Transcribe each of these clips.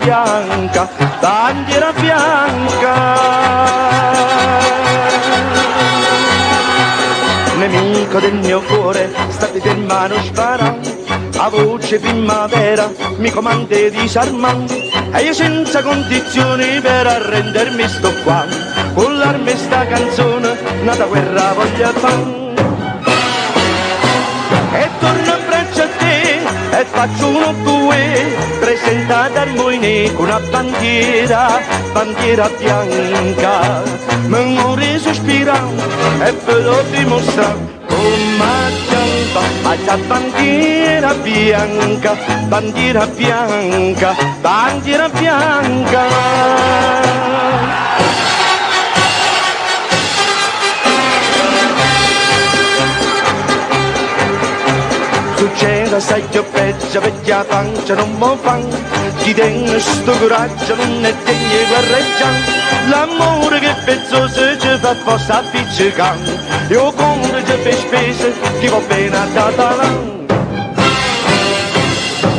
bianca, bandiera bianca. Nemico del mio cuore, state in mano sparando, a voce primavera mi comanda di disarmare, e io senza condizioni per arrendermi sto qua, con l'arme sta canzone, nata guerra voglio fare. E torno a braccio a te e faccio uno due, presentata al Moinè con una bandiera, bandiera bianca. Mi muore sospirando e ve lo dimostrare come campa questa bandiera bianca, bandiera bianca, bandiera bianca. Succede assai più peggio perché la pancia non mi fa, chi tiene sto coraggio non è degno di guerreggiare, l'amore che pezzoso ci fa forza appiccicare, io conto ci fai spese, chi va bene a Catalan.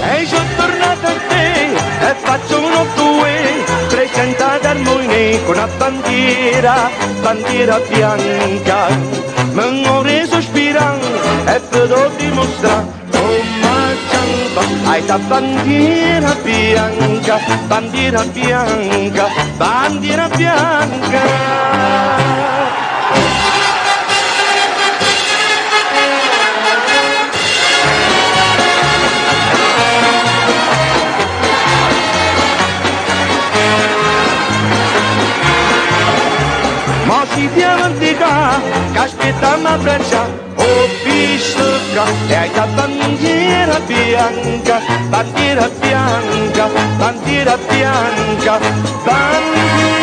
E sono tornato a te e faccio uno due, presentata al Moinè con una bandiera, bandiera bianca. Mi muore sospirando e ve lo dimostrare come campa questa bandiera bianca, bandiera bianca, bandiera bianca. Ma si dimentica che aspettiamo a braccia, ho visto che hai la bandiera bianca, bandiera bianca, bandiera bianca, bandiera